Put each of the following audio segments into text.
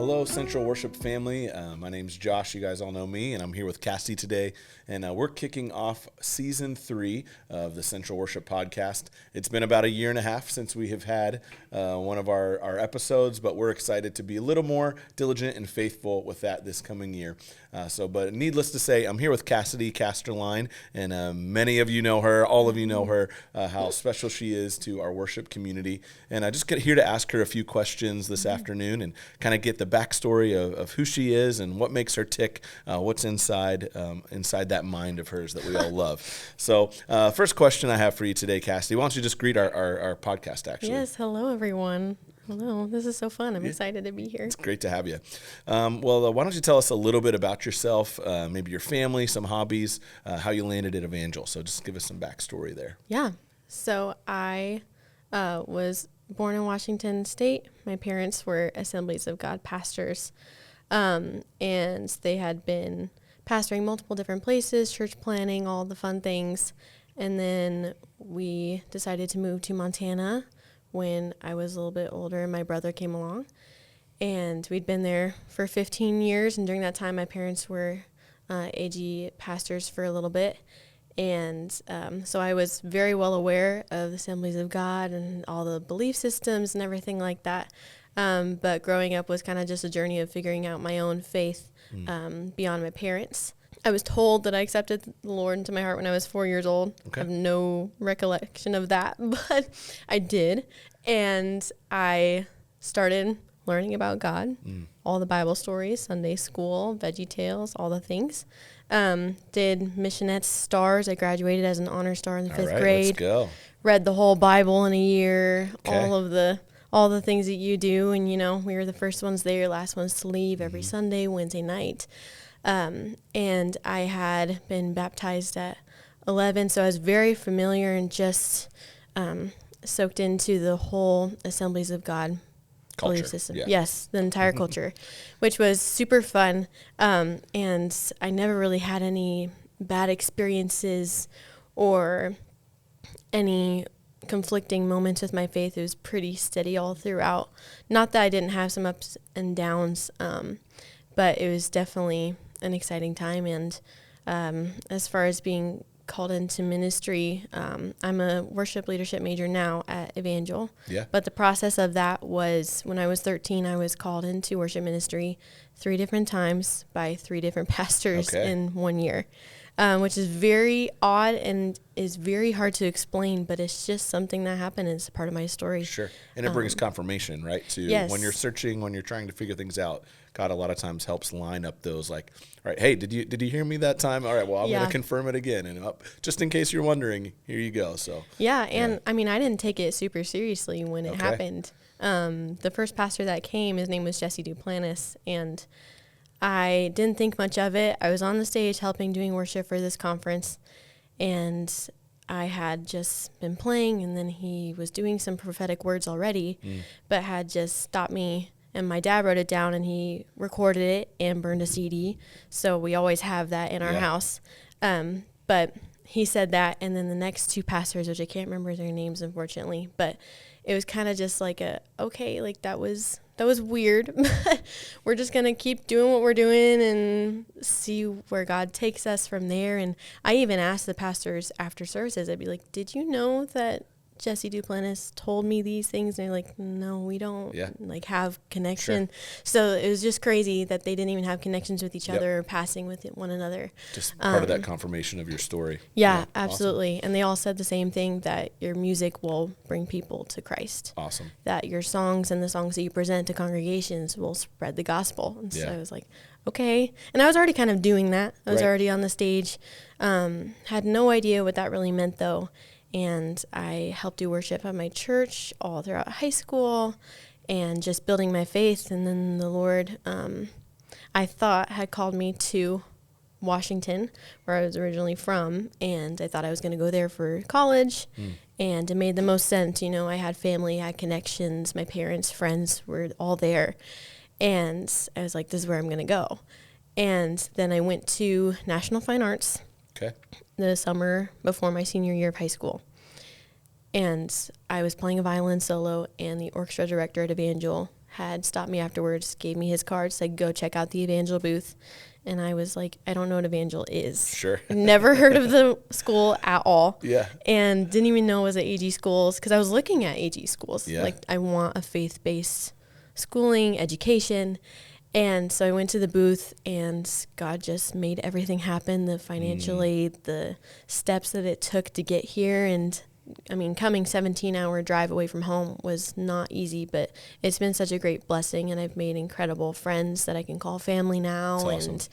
Hello, Central Worship family. My name's Josh. You guys all know me, and I'm here with Kassidy today. And we're kicking off season 3 of the Central Worship podcast. It's been about a year and a half since we have had one of our episodes, but we're excited to be a little more diligent and faithful with that this coming year. But needless to say, I'm here with Cassidy, Casterline, and many of you know her, all of you know her, how special she is to our worship community. And I just get here to ask her a few questions this afternoon and kind of get the backstory of who she is and what makes her tick, what's inside that mind of hers that we all love. So first question I have for you today, Cassidy, why don't you just greet our podcast, actually? Yes, hello, everyone. Hello, this is so fun. I'm excited to be here. It's great to have you. Why don't you tell us a little bit about yourself, maybe your family, some hobbies, how you landed at Evangel. So just give us some backstory there. Yeah, so I was born in Washington State. My parents were Assemblies of God pastors, and they had been pastoring multiple different places, church planning, all the fun things. And then we decided to move to Montana when I was a little bit older and my brother came along. And we'd been there for 15 years. And during that time, my parents were AG pastors for a little bit. And so I was very well aware of the Assemblies of God and all the belief systems and everything like that. But growing up was kind of just a journey of figuring out my own faith beyond my parents. I was told that I accepted the Lord into my heart when I was 4 years old. Okay. I have no recollection of that, but I did. And I started learning about God, all the Bible stories, Sunday school, Veggie Tales, all the things. Did missionettes stars. I graduated as an honor star in the fifth grade. Let's go. Read the whole Bible in a year, okay. all the things that you do. And, we were the first ones there, last ones to leave every Sunday, Wednesday night. And I had been baptized at 11, so I was very familiar and just soaked into the whole Assemblies of God culture. Belief system. Yeah. Yes, the entire culture, which was super fun. And I never really had any bad experiences or any conflicting moments with my faith. It was pretty steady all throughout. Not that I didn't have some ups and downs, but it was definitely an exciting time. And as far as being called into ministry, I'm a worship leadership major now at Evangel. Yeah. But the process of that was when I was 13, I was called into worship ministry 3 different times by 3 different pastors in 1 year, which is very odd and is very hard to explain, but it's just something that happened. It's a part of my story. Sure. And it brings confirmation, right? Yes. When you're searching, when you're trying to figure things out, God a lot of times helps line up those all right, hey, did you hear me that time? All right, well, I'm going to confirm it again. And just in case you're wondering, here you go. So I mean, I didn't take it super seriously when it happened. The first pastor that came, his name was Jesse Duplantis, and I didn't think much of it. I was on the stage doing worship for this conference, and I had just been playing, and then he was doing some prophetic words already, but had just stopped me. And my dad wrote it down, and he recorded it and burned a CD. So we always have that in our house. But he said that, and then the next 2 pastors, which I can't remember their names, unfortunately, but it was kind of just like that was weird. But we're just going to keep doing what we're doing and see where God takes us from there. And I even asked the pastors after services, I'd be like, did you know that Jesse Duplantis told me these things? And they're like, no, we don't have connection. Sure. So it was just crazy that they didn't even have connections with each other or passing with one another. Just part of that confirmation of your story. Yeah, absolutely. Awesome. And they all said the same thing, that your music will bring people to Christ. Awesome. That your songs and the songs that you present to congregations will spread the gospel. And so I was like, okay. And I was already kind of doing that. I was already on the stage. Had no idea what that really meant, though. And I helped do worship at my church all throughout high school and just building my faith. And then the Lord, I thought, had called me to Washington, where I was originally from. And I thought I was going to go there for college. And it made the most sense. I had family, I had connections. My parents, friends were all there. And I was like, this is where I'm going to go. And then I went to National Fine Arts the summer before my senior year of high school. And I was playing a violin solo, and the orchestra director at Evangel had stopped me afterwards, gave me his card, said, go check out the Evangel booth. And I was like, I don't know what Evangel is. Sure. Never heard of the school at all. Yeah. And didn't even know it was at AG schools because I was looking at AG schools. Yeah. Like, I want a faith-based schooling, education. And so I went to the booth, and God just made everything happen, the financial aid, the steps that it took to get here. And I mean, coming 17-hour drive away from home was not easy, but it's been such a great blessing, and I've made incredible friends that I can call family now. That's awesome. And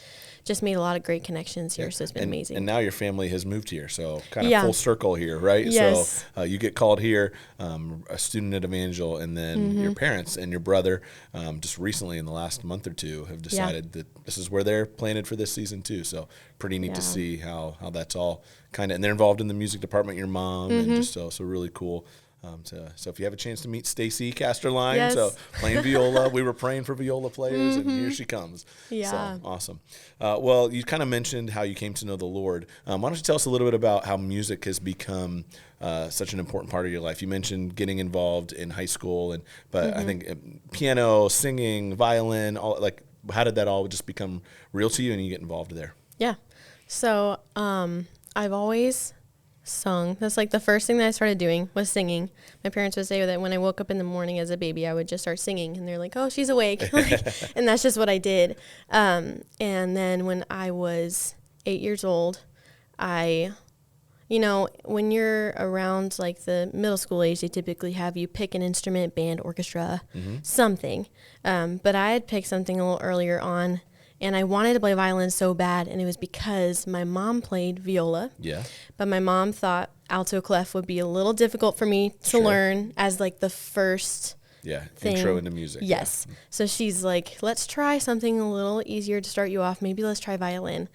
just made a lot of great connections here, so it's been amazing. And now your family has moved here, so kind of full circle here, right? Yes. So you get called here, a student at Evangel, and then your parents and your brother just recently in the last month or two have decided that this is where they're planted for this season too. So pretty neat to see how that's all kind of, and they're involved in the music department, your mom, and just so really cool. So if you have a chance to meet Stacy Casterline, so playing viola, we were praying for viola players, and here she comes. Yeah. So awesome. Well, you kind of mentioned how you came to know the Lord. Why don't you tell us a little bit about how music has become such an important part of your life? You mentioned getting involved in high school, but I think piano, singing, violin, all like, how did that all just become real to you and you get involved there? Yeah. So I've always sung. That's like the first thing that I started doing was singing. My parents would say that when I woke up in the morning as a baby, I would just start singing, and they're like, oh, she's awake. And that's just what I did. And then when I was 8 years old, when you're around like the middle school age, they typically have you pick an instrument, band, orchestra, something. But I had picked something a little earlier on, and I wanted to play violin so bad, and it was because my mom played viola. Yeah. But my mom thought alto clef would be a little difficult for me to learn as like the first thing. Intro into music. Yes. Yeah. So she's like, let's try something a little easier to start you off. Maybe let's try violin.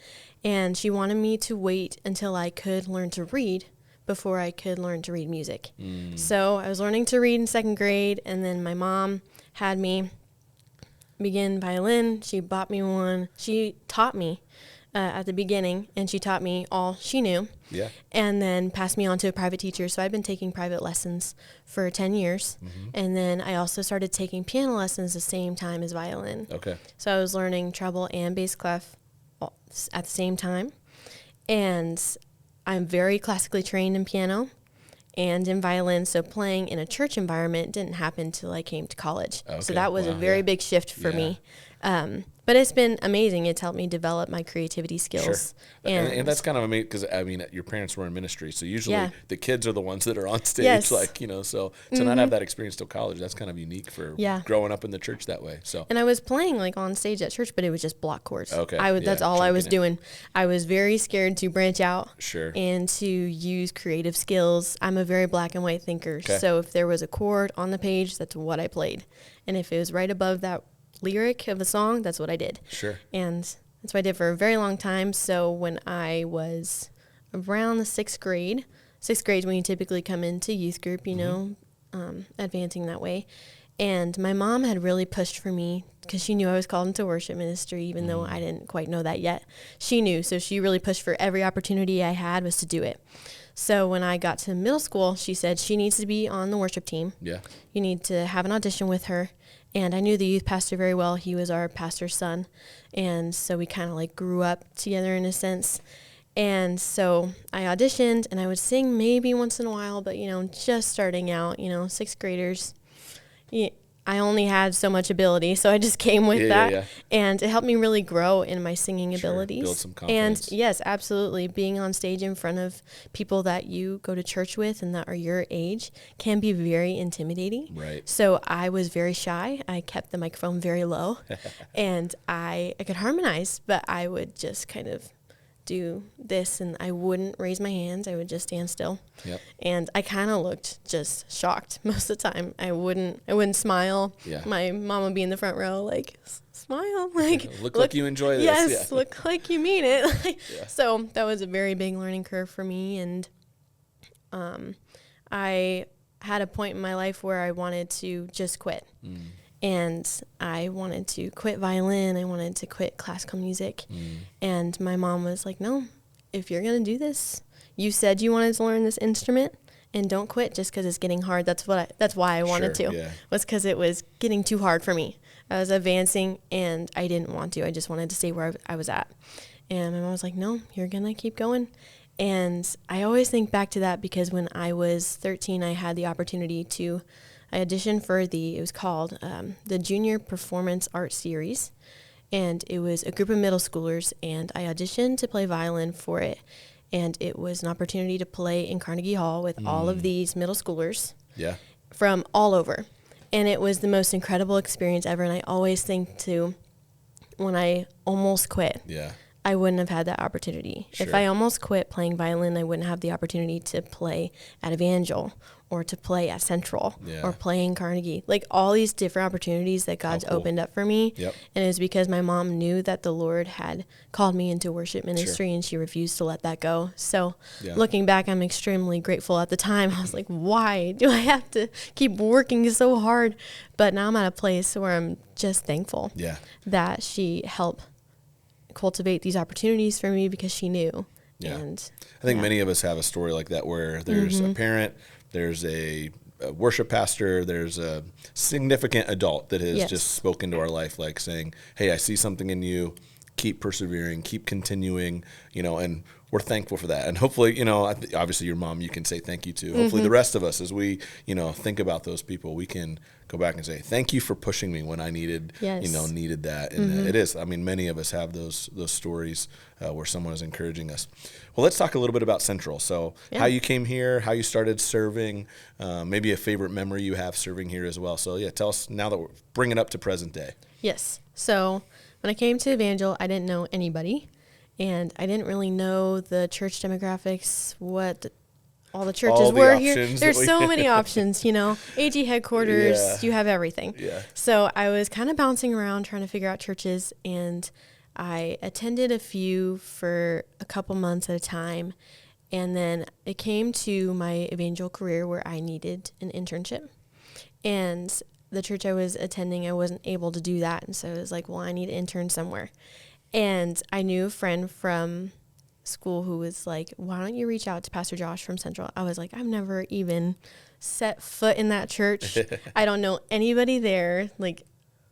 And she wanted me to wait until I could learn to read before I could learn to read music. So I was learning to read in second grade, and then my mom had me begin violin. She bought me one. She taught me at the beginning, and she taught me all she knew. Yeah. And then passed me on to a private teacher. So I've been taking private lessons for 10 years. And then I also started taking piano lessons the same time as violin. Okay. So I was learning treble and bass clef at the same time. And I'm very classically trained in piano and in violin, so playing in a church environment didn't happen till I came to college. Okay. So that was a very big shift for me. But it's been amazing. It's helped me develop my creativity skills. Sure. And that's kind of amazing because, I mean, your parents were in ministry, so usually the kids are the ones that are on stage, so to not have that experience till college, that's kind of unique for growing up in the church that way. So. And I was playing like on stage at church, but it was just block chords. Okay. That's all I was doing. I was very scared to branch out and to use creative skills. I'm a very black and white thinker, so if there was a chord on the page, that's what I played. And if it was right above that lyric of a song, that's what I did. Sure. And that's what I did for a very long time. So when I was around the sixth grade when you typically come into youth group, advancing that way. And my mom had really pushed for me because she knew I was called into worship ministry, even though I didn't quite know that yet. She knew, so she really pushed for every opportunity I had was to do it. So when I got to middle school, she said she needs to be on the worship team. Yeah. You need to have an audition with her. And I knew the youth pastor very well. He was our pastor's son. And so we kind of like grew up together in a sense. And so I auditioned, and I would sing maybe once in a while, but, just starting out, sixth graders, I only had so much ability, so I just came with that. Yeah. And it helped me really grow in my singing abilities. Build some confidence. And yes, absolutely. Being on stage in front of people that you go to church with and that are your age can be very intimidating. Right. So I was very shy. I kept the microphone very low, and I could harmonize, but I would just kind of do this, and I wouldn't raise my hands. I would just stand still. Yep. And I kind of looked just shocked most of the time. I wouldn't smile. Yeah. My mom would be in the front row like, smile, like look like you enjoy this. Yes, look like you mean it. So that was a very big learning curve for me, and I had a point in my life where I wanted to just quit. And I wanted to quit violin. I wanted to quit classical music. And my mom was like, no, if you're going to do this, you said you wanted to learn this instrument, and don't quit just because it's getting hard. That's why I wanted to, was because it was getting too hard for me. I was advancing and I didn't want to. I just wanted to stay where I was at. And my mom was like, no, you're going to keep going. And I always think back to that because when I was 13, I had the opportunity I auditioned for it was called the Junior Performance Art Series. And it was a group of middle schoolers, and I auditioned to play violin for it. And it was an opportunity to play in Carnegie Hall with all of these middle schoolers from all over. And it was the most incredible experience ever. And I always think when I almost quit, I wouldn't have had that opportunity. Sure. If I almost quit playing violin, I wouldn't have the opportunity to play at Evangel or to play at Central or play in Carnegie. Like all these different opportunities that God's opened up for me. Yep. And it was because my mom knew that the Lord had called me into worship ministry and she refused to let that go. So looking back, I'm extremely grateful. At the time, I was like, why do I have to keep working so hard? But now I'm at a place where I'm just thankful that she helped cultivate these opportunities for me because she knew. And I think many of us have a story like that where there's a parent, there's a worship pastor, there's a significant adult that has just spoken to our life, like saying, hey, I see something in you, keep persevering, keep continuing, and we're thankful for that. And hopefully, obviously your mom, you can say thank you to. Hopefully the rest of us, as we, think about those people, we can go back and say, thank you for pushing me when I needed that. And it is, many of us have those stories where someone is encouraging us. Well, let's talk a little bit about Central. So how you came here, how you started serving, maybe a favorite memory you have serving here as well. So tell us now that we're bringing it up to present day. Yes. So when I came to Evangel, I didn't know anybody. And I didn't really know the church demographics, what all the churches were here. There's so many options, AG headquarters, you have everything. Yeah. So I was kind of bouncing around trying to figure out churches, and I attended a few for a couple months at a time. And then it came to my Evangel career where I needed an internship. And the church I was attending, I wasn't able to do that. And so I was like, well, I need to intern somewhere. And I knew a friend from school who was like, why don't you reach out to Pastor Josh from Central? I was like, I've never even set foot in that church. I don't know anybody there. Like,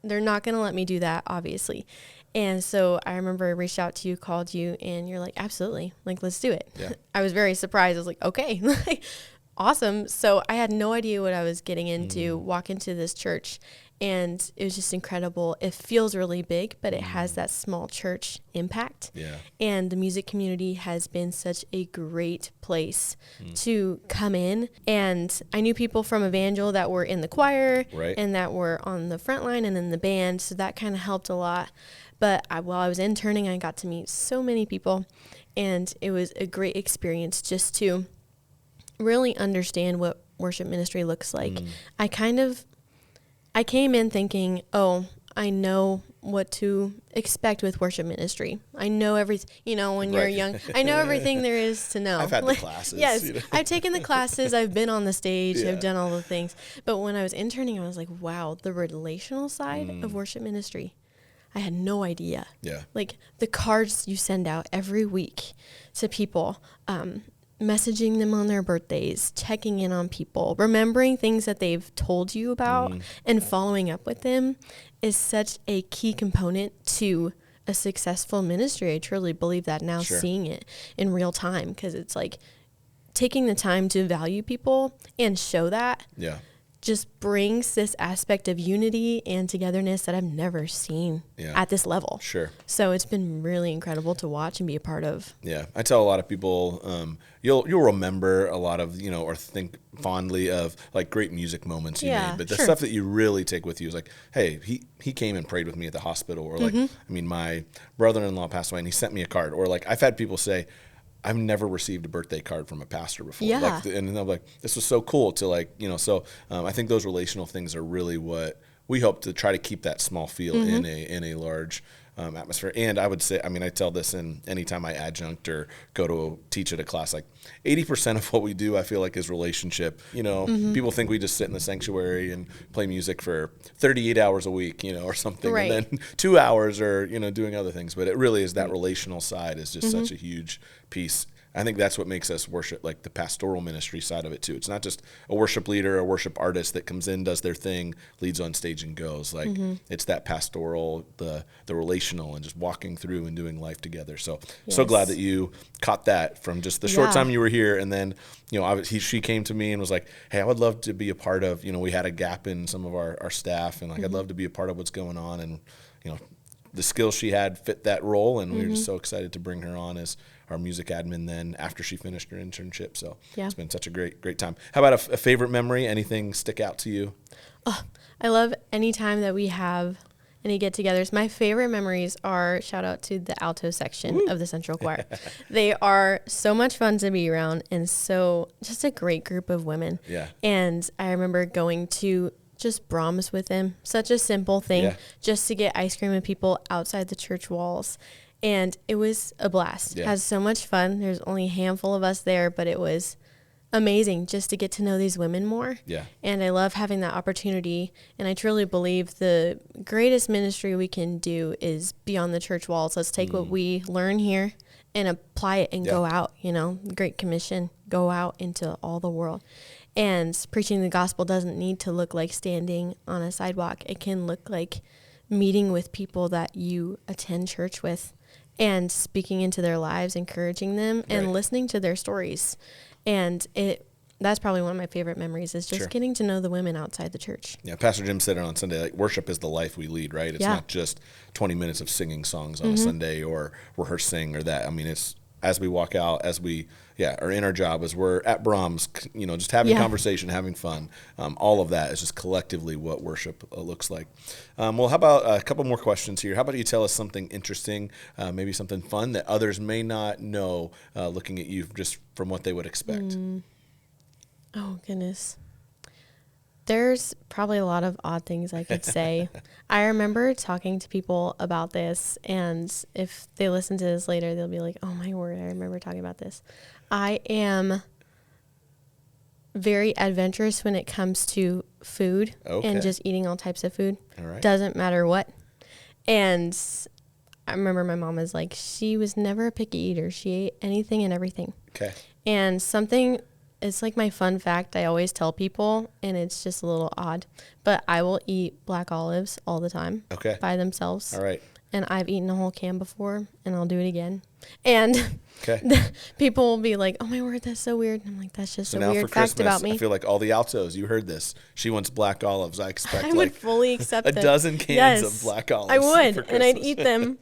they're not going to let me do that, obviously. And so I remember I reached out to you, called you, and you're like, absolutely. Like, let's do it. Yeah. I was very surprised. I was like, okay, awesome. So I had no idea what I was getting into, walk into this church. And it was just incredible. It feels really big, but it has that small church impact. Yeah. And the music community has been such a great place to come in. And I knew people from Evangel that were in the choir and that were on the front line and in the band. So that kind of helped a lot. But while I was interning, I got to meet so many people. And it was a great experience just to really understand what worship ministry looks like. I came in thinking, I know what to expect with worship ministry. I know everything, when you're young, I know everything there is to know. I've had the classes. Yes, I've taken the classes. I've been on the stage. I've done all the things. But when I was interning, I was like, wow, the relational side of worship ministry, I had no idea. Yeah. Like the cards you send out every week to people, messaging them on their birthdays, checking in on people, remembering things that they've told you about and following up with them is such a key component to a successful ministry. I truly believe that now, seeing it in real time, because it's like taking the time to value people and show that just brings this aspect of unity and togetherness that I've never seen at this level. Sure. So it's been really incredible to watch and be a part of. Yeah. I tell a lot of people, you'll remember a lot of, or think fondly of like great music moments you made, but the stuff that you really take with you is like, hey, he came and prayed with me at the hospital, or like, my brother-in-law passed away and he sent me a card, or like I've had people say, I've never received a birthday card from a pastor before. Yeah. And I'm like, this was so cool to like, so I think those relational things are really what we hope to try to keep that small feel in a large atmosphere. And I would say, I tell this in anytime I adjunct or go to teach at a class, like 80% of what we do, I feel like is relationship. People think we just sit in the sanctuary and play music for 38 hours a week, or something. Right. And then 2 hours or, doing other things. But it really is that relational side is just such a huge piece. I think that's what makes us worship, like the pastoral ministry side of it too. It's not just a worship leader, a worship artist that comes in, does their thing, leads on stage and goes. Like it's that pastoral, the relational, and just walking through and doing life together. So so glad that you caught that from just the short time you were here. And then, you know, she came to me and was like, hey, I would love to be a part of, you know, we had a gap in some of our staff, and like I'd love to be a part of what's going on. And, you know, the skills she had fit that role, and we were just so excited to bring her on as our music admin then after she finished her internship. So it's been such a great time. How about a favorite memory? Anything stick out to you? Oh, I love any time that we have any get-togethers. My favorite memories are, shout out to the alto section of the Central Choir. They are so much fun to be around, and so just a great group of women. Yeah. And I remember going to just Brahms with him. Such a simple thing, just to get ice cream and people outside the church walls. And it was a blast. Had so much fun. There's only a handful of us there, but it was amazing just to get to know these women more. Yeah. And I love having that opportunity. And I truly believe the greatest ministry we can do is beyond the church walls. Let's take what we learn here and apply it and go out, you know, Great Commission, go out into all the world. And preaching the gospel doesn't need to look like standing on a sidewalk. It can look like meeting with people that you attend church with and speaking into their lives, encouraging them, and listening to their stories. And that's probably one of my favorite memories, is just getting to know the women outside the church. Yeah, Pastor Jim said it on Sunday, like worship is the life we lead, right? It's not just 20 minutes of singing songs on a Sunday or rehearsing or that. I mean, it's as we walk out, as we are in our job, as we're at Brahms, you know, just having conversation, having fun. All of that is just collectively what worship looks like. Well, how about a couple more questions here? How about you tell us something interesting, maybe something fun that others may not know, looking at you just from what they would expect? Oh, goodness. There's probably a lot of odd things I could say. I remember talking to people about this, and if they listen to this later, they'll be like, oh my word, I remember talking about this. I am very adventurous when it comes to food and just eating all types of food. All right. Doesn't matter what. And I remember my mom was like, she was never a picky eater. She ate anything and everything. Okay. And it's like my fun fact I always tell people, and it's just a little odd, but I will eat black olives all the time by themselves. All right. And I've eaten a whole can before, and I'll do it again. And people will be like, oh my word, that's so weird. And I'm like, that's just a weird fact about me. I feel like all the altos, you heard this. She wants black olives. I expect I would fully accept a dozen cans of black olives. I would, and I'd eat them.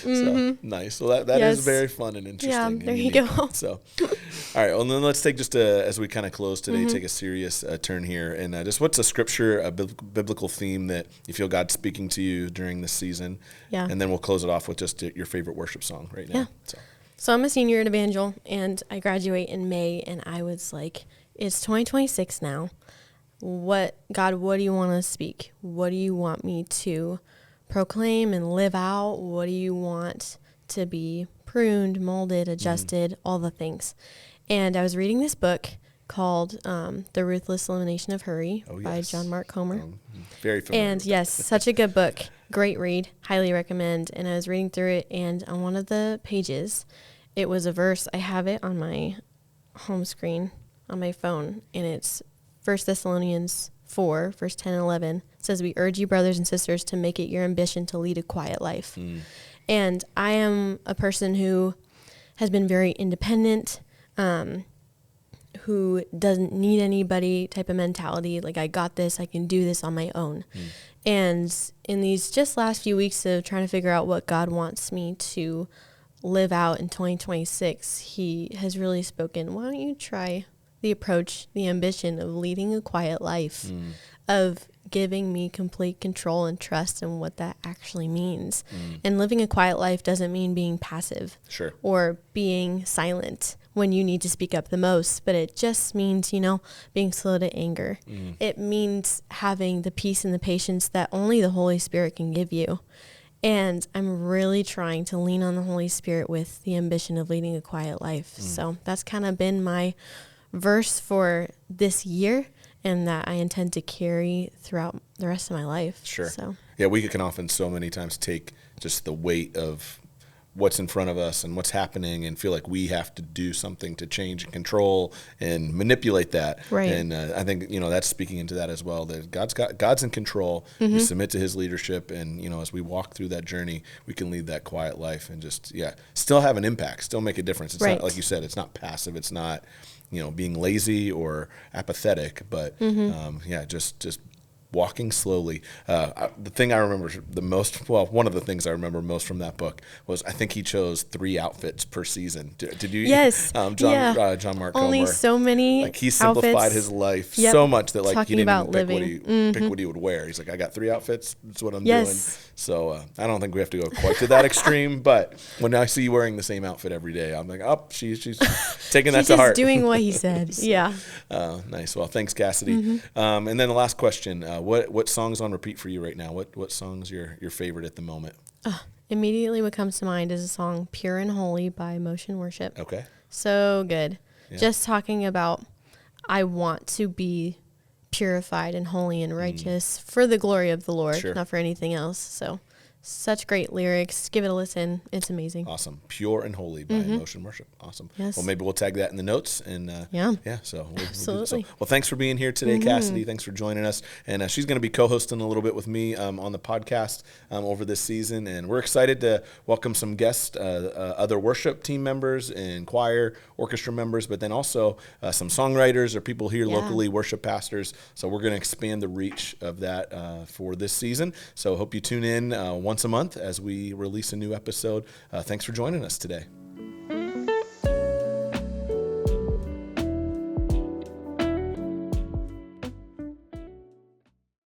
So nice. Well, that is very fun and interesting. Yeah, and there you go. So, all right. Well, then let's take just as we kind of close today, take a serious turn here, and just what's a scripture, a biblical theme that you feel God's speaking to you during this season? Yeah. And then we'll close it off with just your favorite worship song right now. Yeah. So I'm a senior at Evangel, and I graduate in May, and I was like, it's 2026 now. God, what do you want to speak? What do you want me to proclaim and live out? What do you want to be pruned, molded, adjusted, all the things? And I was reading this book called The Ruthless Elimination of Hurry by John Mark Comer. Very familiar. And yes, such a good book. Great read. Highly recommend. And I was reading through it, and on one of the pages, it was a verse. I have it on my home screen on my phone, and it's 1 Thessalonians 4, verse 10 and 11. It says, we urge you, brothers and sisters, to make it your ambition to lead a quiet life. And I am a person who has been very independent, who doesn't need anybody type of mentality. Like, I got this, I can do this on my own. And in these just last few weeks of trying to figure out what God wants me to live out in 2026, he has really spoken, why don't you try the approach, the ambition of leading a quiet life, of giving me complete control and trust in what that actually means. And living a quiet life doesn't mean being passive or being silent when you need to speak up the most, but it just means, being slow to anger. It means having the peace and the patience that only the Holy Spirit can give you. And I'm really trying to lean on the Holy Spirit with the ambition of leading a quiet life. So that's kind of been my verse for this year, and that I intend to carry throughout the rest of my life. Sure. So. Yeah, we can often so many times take just the weight of what's in front of us and what's happening and feel like we have to do something to change and control and manipulate that. Right. And I think, that's speaking into that as well, that God's in control. We submit to his leadership. And, as we walk through that journey, we can lead that quiet life and just, still have an impact, still make a difference. It's not, like you said, it's not passive. It's not, being lazy or apathetic, but just walking slowly. The thing I remember the most, one of the things I remember most from that book was I think he chose 3 outfits per season. Did you? Yes. John Mark Only Comer. so many. Like he simplified outfits. his life Yep. so much that Talking he about didn't even pick what he would wear. He's like, I got 3 outfits. That's what I'm doing. So I don't think we have to go quite to that extreme. But when I see you wearing the same outfit every day, I'm like, oh, she's taking that to heart. She's doing what he said. Yeah. Nice. Well, thanks, Cassidy. And then the last question: what song's on repeat for you right now? What song's your favorite at the moment? Immediately, what comes to mind is a song "Pure and Holy" by Motion Worship. Okay. So good. Yeah. Just talking about, I want to be purified and holy and righteous for the glory of the Lord, Sure. not for anything else. So, such great lyrics. Give it a listen. It's amazing. Awesome. Pure and Holy by Motion Worship. Awesome. Yes. Well, maybe we'll tag that in the notes. And so we'll do Absolutely. so. Well, thanks for being here today, Cassidy. Thanks for joining us. And she's going to be co-hosting a little bit with me on the podcast over this season. And we're excited to welcome some guests, other worship team members and choir, orchestra members, but then also some songwriters or people here locally, worship pastors. So we're going to expand the reach of that for this season. So hope you tune in once a month as we release a new episode. Thanks for joining us today.